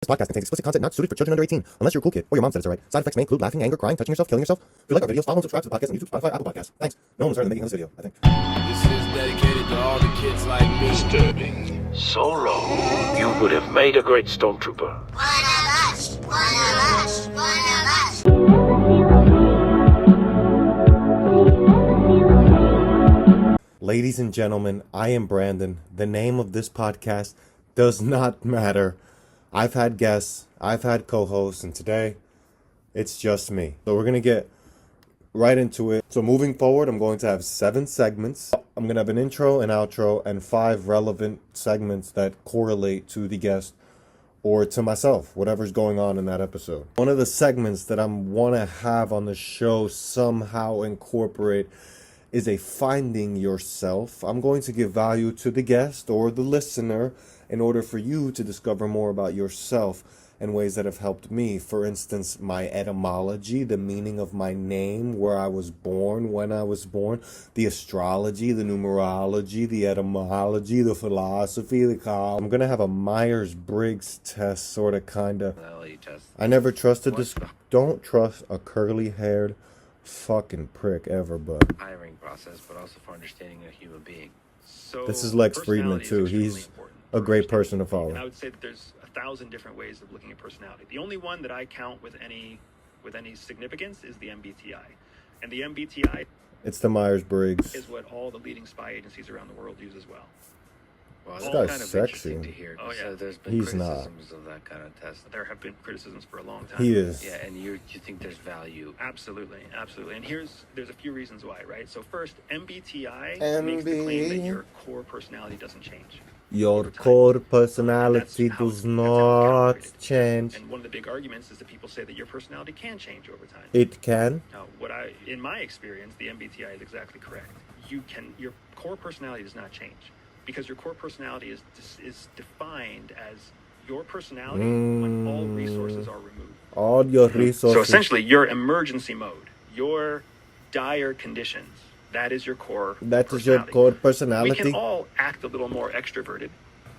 podcast contains explicit content not suited for children under 18, unless you're a cool kid or your mom said it's alright. Side effects may include laughing, anger, crying, touching yourself, killing yourself. If you like our videos, follow and subscribe to the podcast on YouTube, Spotify, Apple Podcasts. Thanks. No one was heard in the making of this video, I think. This is dedicated to all the kids like me. Disturbing. So low, you would have made a great stormtrooper. One of us, one of us, one of us. Ladies and gentlemen, I am Brandon. The name of this podcast does not matter. I've had guests, I've had co-hosts, and today it's just me. So we're going to get right into it. So moving forward, I'm going to have 7 segments. I'm going to have an intro, an outro, and 5 relevant segments that correlate to the guest or to myself, whatever's going on in that episode. One of the segments that I want to have on the show somehow incorporate is a finding yourself. I'm going to give value to the guest or the listener in order for you to discover more about yourself in ways that have helped me. For instance, my etymology, the meaning of my name, where I was born, when I was born, the astrology, the numerology, the etymology, the philosophy, I'm going to have a Myers-Briggs test, sort of, kind of. I never trusted this. Don't trust a curly-haired fucking prick ever, but hiring process, but also for understanding a human being. So this is Lex Friedman too. He's a great person to follow. And I would say that there's 1,000 different ways of looking at personality. The only one that I count with any significance is the MBTI. And the MBTI, it's the Myers-Briggs, is what all the leading spy agencies around the world use as well. Well, this that's guy's kind of sexy. interesting to hear. Oh, yeah. So there's been He's criticisms of that kind of test. There have been criticisms for a long time. He is. Yeah, and you think there's value. Absolutely. And there's a few reasons why, right? So first, MBTI makes the claim that your core personality doesn't change. Your core personality does not change. And one of the big arguments is that people say that your personality can change over time. It can. Now, in my experience, the MBTI is exactly correct. Your core personality does not change, because your core personality is defined as your personality when all resources are removed. All your resources. So essentially, your emergency mode, your dire conditions, that is your core That is your core personality. We can all act a little more extroverted.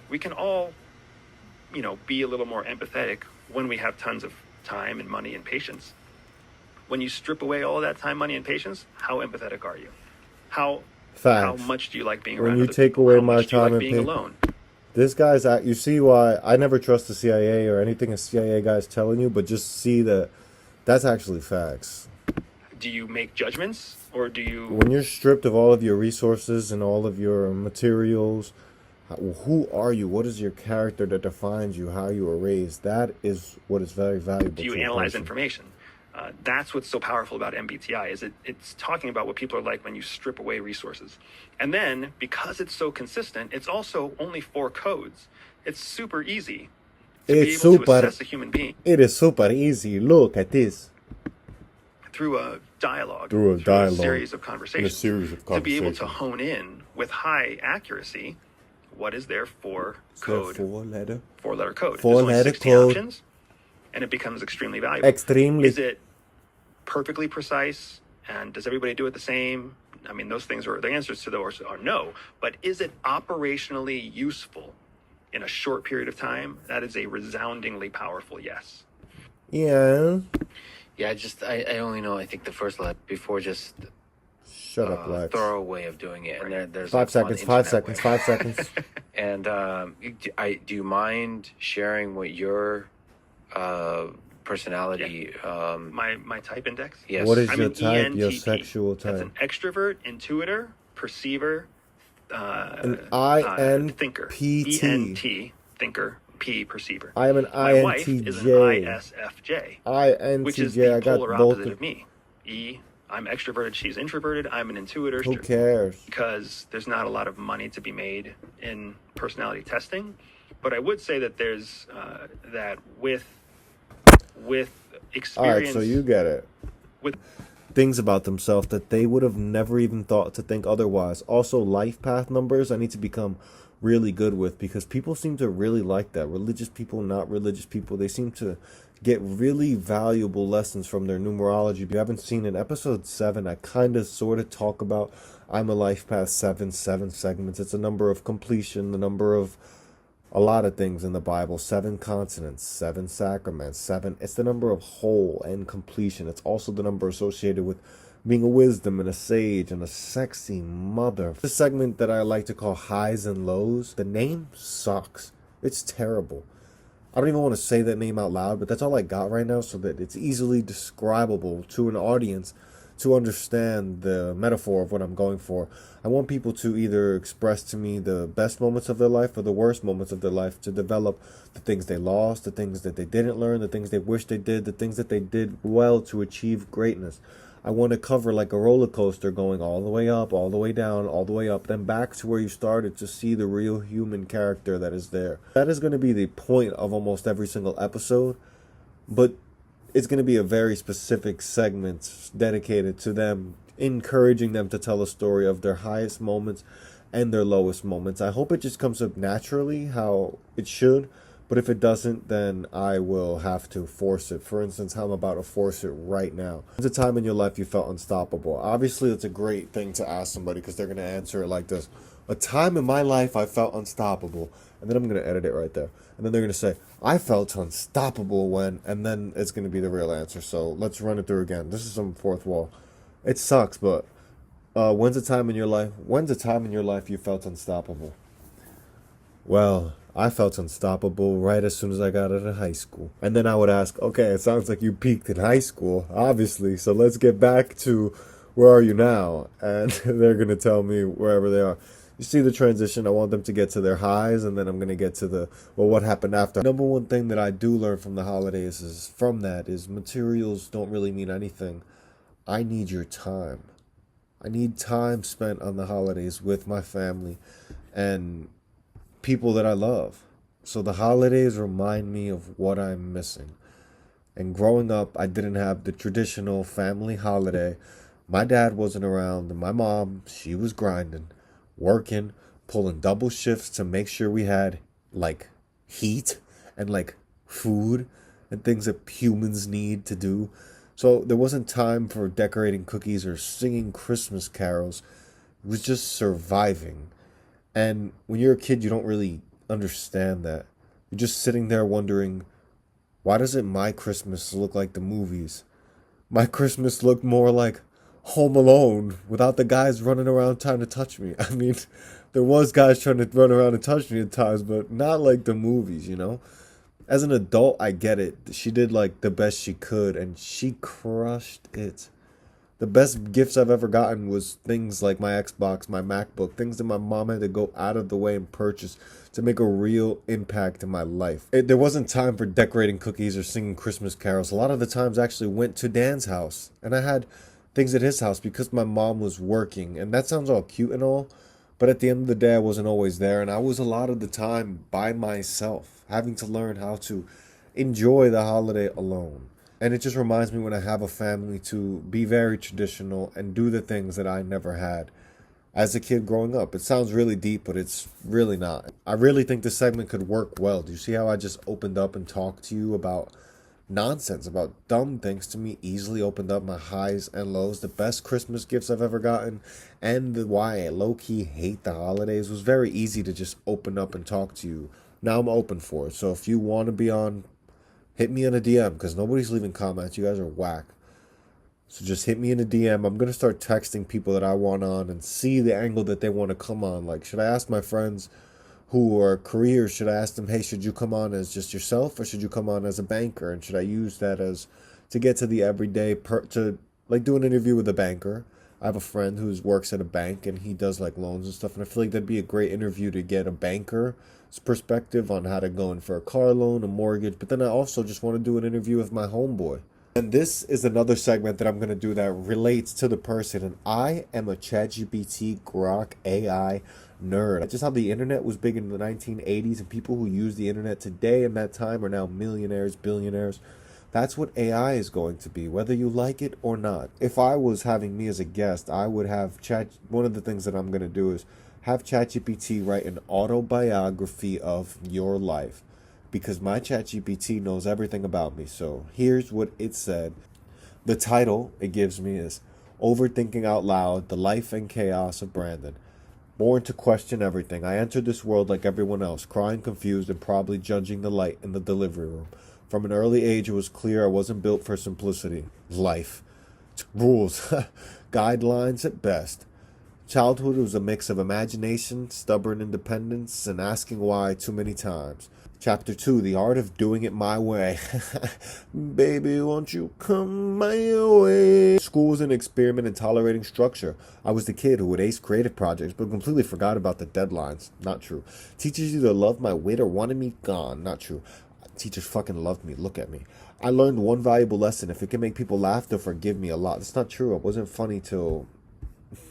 We can all, be a little more empathetic when we have tons of time and money and patience. When you strip away all of that time, money, and patience, how empathetic are you? How much do you like being around when you other take people? away How my much do you time like and being alone? This guy's you see why I never trust the CIA or anything a CIA guy's telling you, but just see that that's actually facts. Do you make judgments, or do you... When you're stripped of all of your resources and all of your materials, who are you? What is your character that defines you, how you were raised? That is what is very valuable. Do you analyze information? That's what's so powerful about MBTI, is it's talking about what people are like when you strip away resources. And then, because it's so consistent, it's also only 4 codes. It's super easy to be able to assess a human being. It is super easy. Look at this. Through a dialogue, a series of conversations, to be able to hone in with high accuracy what is their 4 code, 4-letter code. 4-letter 16 code, options, and it becomes extremely valuable. Is it perfectly precise, and does everybody do it the same? I mean, those things the answers to those are no. But is it operationally useful in a short period of time? That is a resoundingly powerful yes. Yeah. Yeah, I only know, I think, the first letter before just shut up, Lex. Thorough way of doing it. And there's 5 seconds, 5 seconds, 5 seconds. And do you mind sharing what your personality... My type index? Yes. What is your type, ENTP. your sexual type? That's an extrovert, intuitor, perceiver, thinker. ENT, thinker. P, perceiver. I am an INTJ. My wife is an ISFJ. INTJ, which is the I got polar both opposite of me. I'm extroverted, she's introverted, I'm an intuitor. Who cares? Because there's not a lot of money to be made in personality testing. But I would say that there's that with experience. All right, so you get it. With things about themselves that they would have never even thought to think otherwise. Also, life path numbers I need to become really good with, because people seem to really like that. Religious people, not religious people, they seem to get really valuable lessons from their numerology. If you haven't seen in episode 7, I kind of sort of talk about I'm a life path 7 segments. It's a number of completion, the number of a lot of things in the Bible. 7 consonants, 7 sacraments, 7. It's the number of whole and completion. It's also the number associated with being a wisdom and a sage and a sexy mother. The segment that I like to call highs and lows, the name sucks. It's terrible. I don't even want to say that name out loud, but that's all I got right now so that it's easily describable to an audience to understand the metaphor of what I'm going for. I want people to either express to me the best moments of their life or the worst moments of their life, to develop the things they lost, the things that they didn't learn, the things they wish they did, the things that they did well to achieve greatness. I want to cover like a roller coaster, going all the way up, all the way down, all the way up, then back to where you started, to see the real human character that is there. That is going to be the point of almost every single episode, but it's going to be a very specific segment dedicated to them, encouraging them to tell a story of their highest moments and their lowest moments. I hope it just comes up naturally how it should, but if it doesn't, then I will have to force it. For instance, how I'm about to force it right now. There's a time in your life you felt unstoppable. Obviously, it's a great thing to ask somebody because they're going to answer it like this. A time in my life I felt unstoppable. And then I'm going to edit it right there. And then they're going to say, I felt unstoppable when, and then it's going to be the real answer. So let's run it through again. This is some fourth wall. It sucks, but when's a time in your life you felt unstoppable? Well, I felt unstoppable right as soon as I got out of high school. And then I would ask, okay, it sounds like you peaked in high school, obviously. So let's get back to where are you now? And they're going to tell me wherever they are. You see the transition? I want them to get to their highs, and then I'm going to get to what happened after. Number one thing that I do learn from the holidays is materials don't really mean anything. I need your time. I need time spent on the holidays with my family and people that I love. So the holidays remind me of what I'm missing. And growing up, I didn't have the traditional family holiday. My dad wasn't around, and my mom, she was grinding, working, pulling double shifts to make sure we had like heat and like food and things that humans need to do. So there wasn't time for decorating cookies or singing Christmas carols. It was just surviving. And when you're a kid, you don't really understand that. You're just sitting there wondering, why doesn't my Christmas look like the movies? My Christmas looked more like Home Alone without the guys running around trying to touch me. I mean, there was guys trying to run around and touch me at times, but not like the movies, you know? As an adult, I get it. She did like the best she could, and she crushed it. The best gifts I've ever gotten was things like my Xbox, my MacBook, things that my mom had to go out of the way and purchase to make a real impact in my life. There wasn't time for decorating cookies or singing Christmas carols. A lot of the times I actually went to Dan's house, and I had things at his house because my mom was working. And that sounds all cute and all, but at the end of the day, I wasn't always there, and I was a lot of the time by myself, having to learn how to enjoy the holiday alone. And it just reminds me when I have a family to be very traditional and do the things that I never had as a kid growing up. It sounds really deep, but it's really not. I really think this segment could work well. Do you see how I just opened up and talked to you about nonsense, about dumb things to me, easily opened up my highs and lows, the best Christmas gifts I've ever gotten, and why I low-key hate the holidays? Was very easy to just open up and talk to you. Now I'm open for it. So if you want to be on, hit me in a DM, because nobody's leaving comments. You guys are whack. So just hit me in a DM. I'm going to start texting people that I want on and see the angle that they want to come on. Like, should I ask my friends who are careers, should I ask them, hey, should you come on as just yourself, or should you come on as a banker? And should I use that as to get to the everyday, to like do an interview with a banker? I have a friend who works at a bank, and he does like loans and stuff. And I feel like that'd be a great interview to get a banker's perspective on how to go in for a car loan, a mortgage. But then I also just want to do an interview with my homeboy. And this is another segment that I'm going to do that relates to the person. And I am a ChatGPT Grok AI nerd. Just how the internet was big in the 1980s, and people who use the internet today and that time are now millionaires, billionaires. That's what AI is going to be, whether you like it or not. If I was having me as a guest, I would have one of the things that I'm going to do is have ChatGPT write an autobiography of your life, because my ChatGPT knows everything about me. So here's what it said. The title it gives me is Overthinking Out Loud, The Life and Chaos of Brandon. Born to question everything, I entered this world like everyone else, crying, confused, and probably judging the light in the delivery room. From an early age, it was clear I wasn't built for simplicity. Life. Rules. Guidelines at best. Childhood was a mix of imagination, stubborn independence, and asking why too many times. Chapter 2, The Art of Doing It My Way. Baby, won't you come my way? School was an experiment in tolerating structure. I was the kid who would ace creative projects, but completely forgot about the deadlines. Not true. Teachers either loved my wit or wanted me gone. Not true. Teachers fucking loved me. Look at me. I learned one valuable lesson. If it can make people laugh, they'll forgive me a lot. That's not true. I wasn't funny till...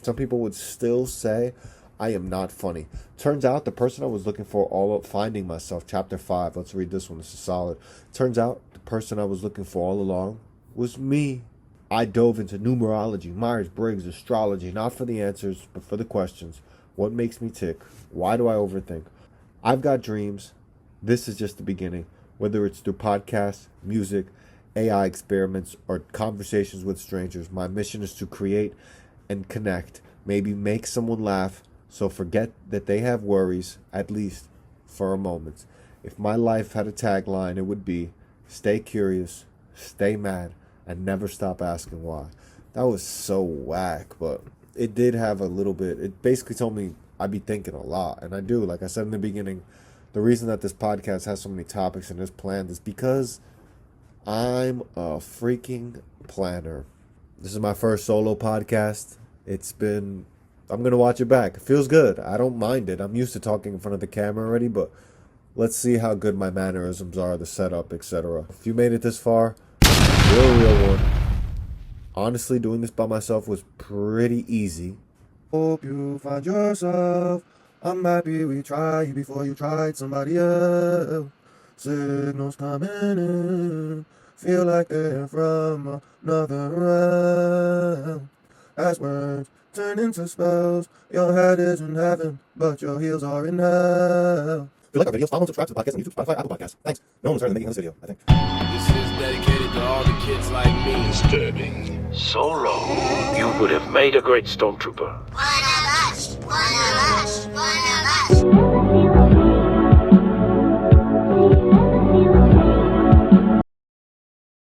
Some people would still say I am not funny. Turns out the person I was looking for all up finding myself. Chapter 5. Let's read this one. This is solid. Turns out the person I was looking for all along was me. I dove into numerology, Myers, Briggs, astrology, not for the answers, but for the questions. What makes me tick? Why do I overthink? I've got dreams. This is just the beginning. Whether it's through podcasts, music, AI experiments, or conversations with strangers, my mission is to create and connect, maybe make someone laugh, so forget that they have worries, at least for a moment. If my life had a tagline, it would be, stay curious, stay mad, and never stop asking why. That was so whack, but it did have a little bit, it basically told me I'd be thinking a lot, and I do. Like I said in the beginning, the reason that this podcast has so many topics and is planned is because I'm a freaking planner. This is my first solo podcast. I'm going to watch it back. It feels good. I don't mind it. I'm used to talking in front of the camera already, but let's see how good my mannerisms are, the setup, etc. If you made it this far, you're a real one. Honestly, doing this by myself was pretty easy. Hope you find yourself. I'm happy we tried before you tried somebody else. Signals coming in. Feel like they're from another realm. As words turn into spells, your head is in heaven, but your heels are in hell. If you like our videos, follow and subscribe to the podcast on YouTube, Spotify, Apple Podcasts. Thanks. No one started making this video, I think. This is dedicated to all the kids like me. Disturbing. Solo. You would have made a great stormtrooper. Wanna rush, wanna